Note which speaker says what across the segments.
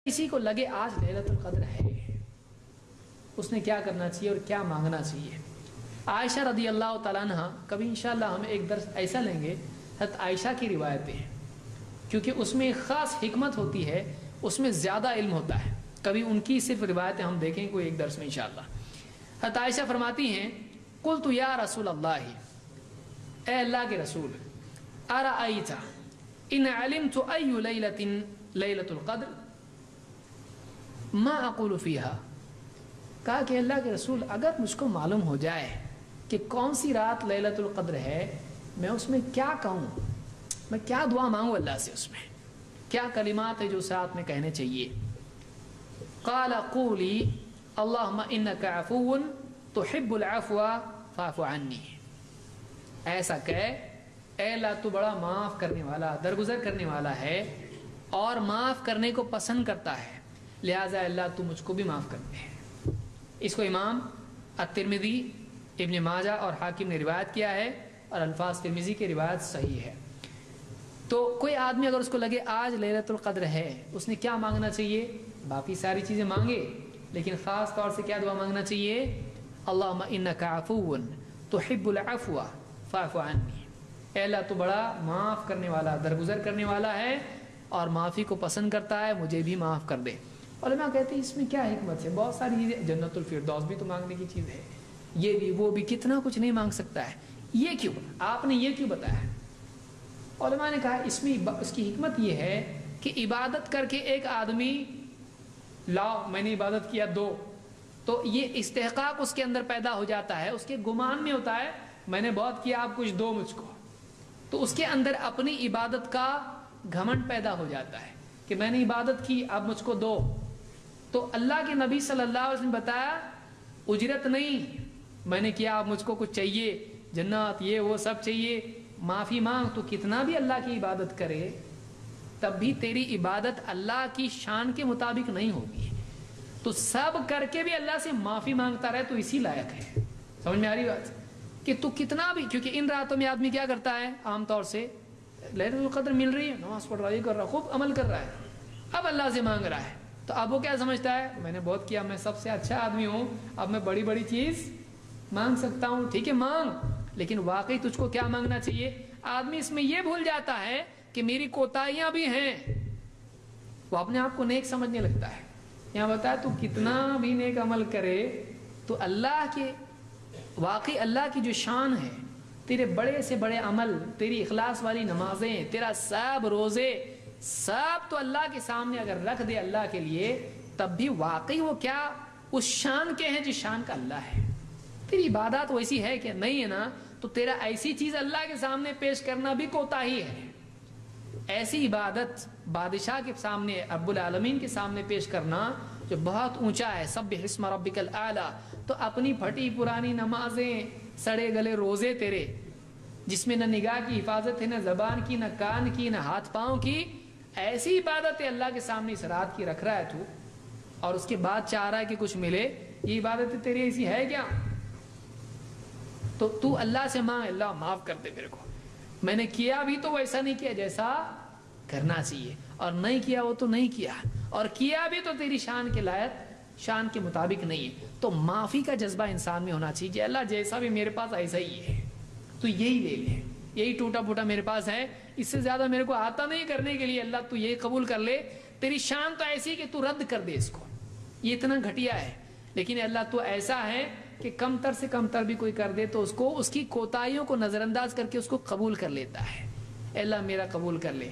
Speaker 1: کسی کو لگے آج لیلۃ القدر ہے، اس نے کیا کرنا چاہیے اور کیا مانگنا چاہیے؟ عائشہ رضی اللہ تعالیٰ عنہ، کبھی انشاءاللہ ہم ایک درس ایسا لیں گے حضرت عائشہ کی روایتیں ہیں، کیونکہ اس میں ایک خاص حکمت ہوتی ہے، اس میں زیادہ علم ہوتا ہے، کبھی ان کی صرف روایتیں ہم دیکھیں کوئی ایک درس میں انشاءاللہ۔ حضرت عائشہ فرماتی ہیں قلت یا رسول اللہ، اے اللہ کے رسول، ارأیت ان علمت ای لیلۃ القدر ما اقول فیہا، کہا کہ اللہ کے رسول اگر مجھ کو معلوم ہو جائے کہ کون سی رات لیلۃ القدر ہے، میں اس میں کیا کہوں، میں کیا دعا مانگوں اللہ سے، اس میں کیا کلمات ہیں جو ساتھ میں کہنے چاہیے؟ قال قولی اللہم انک عفو تحب العفو فاعف عنی، ایسا کہہ اے اللہ تو بڑا معاف کرنے والا، درگزر کرنے والا ہے اور معاف کرنے کو پسند کرتا ہے، لہٰذا اللہ تو مجھ کو بھی معاف کر دے۔ اس کو امام الترمذی، ابن ماجہ اور حاکم نے روایت کیا ہے اور الفاظ ترمذی کی روایت صحیح ہے۔ تو کوئی آدمی اگر اس کو لگے آج لیلۃ القدر ہے، اس نے کیا مانگنا چاہیے؟ باقی ساری چیزیں مانگے، لیکن خاص طور سے کیا دعا مانگنا چاہیے؟ اللہم انک عفو تحب العفو فاعف عنی، اے اللہ تو بڑا معاف کرنے والا، درگزر کرنے والا ہے اور معافی کو پسند کرتا ہے، مجھے بھی معاف کر دے۔ علماء کہتے ہیں اس میں کیا حکمت ہے؟ بہت ساری چیزیں، جنت الفردوس بھی تو مانگنے کی چیز ہے، یہ بھی وہ بھی، کتنا کچھ نہیں مانگ سکتا ہے، یہ کیوں آپ نے یہ کیوں بتایا؟ علماء نے کہا اس میں اس کی حکمت یہ ہے کہ عبادت کر کے ایک آدمی لاؤ میں نے عبادت کیا دو، تو یہ استحقاق اس کے اندر پیدا ہو جاتا ہے، اس کے گمان میں ہوتا ہے میں نے بہت کیا آپ کچھ دو مجھ کو، تو اس کے اندر اپنی عبادت کا گھمنڈ پیدا ہو جاتا ہے کہ میں نے عبادت کی اب مجھ کو دو۔ تو اللہ کے نبی صلی اللہ علیہ وسلم نے بتایا اجرت نہیں، میں نے کیا اب مجھ کو کچھ چاہیے، جنت یہ وہ سب چاہیے، معافی مانگ، تو کتنا بھی اللہ کی عبادت کرے تب بھی تیری عبادت اللہ کی شان کے مطابق نہیں ہوگی، تو سب کر کے بھی اللہ سے معافی مانگتا رہے تو اسی لائق ہے۔ سمجھ میں آ رہی بات کہ تو کتنا بھی، کیونکہ ان راتوں میں آدمی کیا کرتا ہے عام طور سے، لیلۃ القدر مل رہی ہے، نماز پڑھ رہا ہے، کر رہا ہے، خوب عمل کر رہا ہے، اب اللہ سے مانگ رہا ہے، تو اب وہ کیا سمجھتا ہے میں نے بہت کیا، میں سب سے اچھا آدمی ہوں، اب میں بڑی بڑی چیز مانگ سکتا ہوں۔ ٹھیک ہے مانگ، لیکن واقعی تجھ کو کیا مانگنا چاہیے؟ آدمی اس میں یہ بھول جاتا ہے کہ میری کوتاہیاں بھی ہیں، وہ اپنے آپ کو نیک سمجھنے لگتا ہے۔ یہاں بتایا تو کتنا بھی نیک عمل کرے تو اللہ کے، واقعی اللہ کی جو شان ہے، تیرے بڑے سے بڑے عمل، تیری اخلاص والی نمازیں، تیرا سب روزے، سب تو اللہ کے سامنے اگر رکھ دے اللہ کے لیے، تب بھی واقعی وہ کیا اس شان کے ہیں جس شان کا اللہ ہے۔ تیری عبادت ویسی ہے کہ نہیں ہے نا، تو تیرا ایسی چیز اللہ کے سامنے پیش کرنا بھی کوتاہی ہے۔ ایسی عبادت بادشاہ کے سامنے، رب العالمین کے سامنے پیش کرنا جو بہت اونچا ہے، سبح اسم ربک الاعلی، تو اپنی پھٹی پرانی نمازیں، سڑے گلے روزے تیرے، جس میں نہ نگاہ کی حفاظت ہے، نہ زبان کی، نہ کان کی، نہ ہاتھ پاؤں کی، ایسی عبادت اللہ کے سامنے اس رات کی رکھ رہا ہے تو، اور اس کے بعد چاہ رہا ہے کہ کچھ ملے، یہ عبادت تیری ایسی ہے کیا؟ تو اللہ سے مانگ اللہ معاف کر دے میرے کو، میں نے کیا بھی تو ویسا نہیں کیا جیسا کرنا چاہیے، اور نہیں کیا وہ تو نہیں کیا، اور کیا بھی تو تیری شان کے لائق، شان کے مطابق نہیں ہے، تو معافی کا جذبہ انسان میں ہونا چاہیے کہ اللہ جیسا بھی میرے پاس ایسا ہی ہے، تو یہی لے لے، یہی ٹوٹا پھوٹا میرے پاس ہے، اس سے زیادہ میرے کو آتا نہیں کرنے کے لیے، اللہ تو یہ قبول کر لے، تیری شان تو ایسی کہ تو رد کر دے اس کو، یہ اتنا گھٹیا ہے، لیکن اللہ تو ایسا ہے کہ کم تر سے کم تر بھی کوئی کر دے تو اس کو، اس کی کوتاہیوں کو نظر انداز کر کے اس کو قبول کر لیتا ہے، اے اللہ میرا قبول کر لے،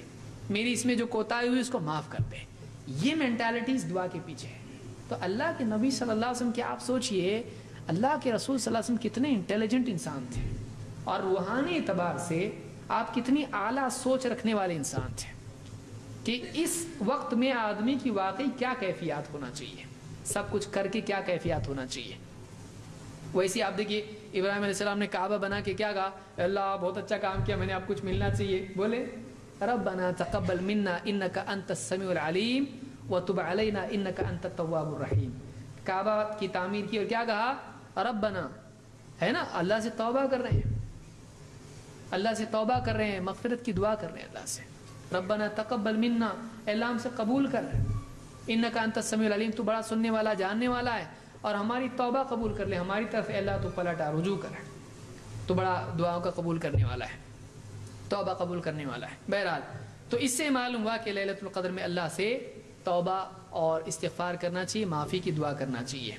Speaker 1: میری اس میں جو کوتاہی ہوئی اس کو معاف کر دے، یہ مینٹالٹی اس دعا کے پیچھے ہے۔ تو اللہ کے نبی صلی اللہ علیہ وسلم کی آپ سوچئے، اللہ کے رسول صلی اللہ علیہ وسلم کتنے انٹیلیجنٹ انسان تھے، اور روحانی اعتبار سے آپ کتنی اعلیٰ سوچ رکھنے والے انسان تھے کہ اس وقت میں آدمی کی واقعی کیا کیفیات ہونا چاہیے، سب کچھ کر کے کیا کیفیات ہونا چاہیے۔ ویسے آپ دیکھیے ابراہیم علیہ السلام نے کعبہ بنا کے کیا کہا، اللہ بہت اچھا کام کیا، میں نے آپ کچھ ملنا چاہیے، بولے ربنا تقبل منا انک انت السمیع العلیم وتب علینا انک انت التواب الرحیم، کعبہ کی تعمیر کی اور کیا کہا ربنا، ہے نا، اللہ سے توبہ کر رہے ہیں، اللہ سے توبہ کر رہے ہیں، مغفرت کی دعا کر رہے ہیں اللہ سے، ربنا تقبل منا، اللہ ہم سے قبول کر رہے ہیں، انکا انت السمیع العلیم، تو بڑا سننے والا جاننے والا ہے، اور ہماری توبہ قبول کر لے، ہماری طرف اے اللہ تو پلٹا رجوع کر، تو بڑا دعاؤں کا قبول کرنے والا ہے، توبہ قبول کرنے والا ہے۔ بہرحال تو اس سے معلوم ہوا کہ لیلۃ القدر میں اللہ سے توبہ اور استغفار کرنا چاہیے، معافی کی دعا کرنا چاہیے۔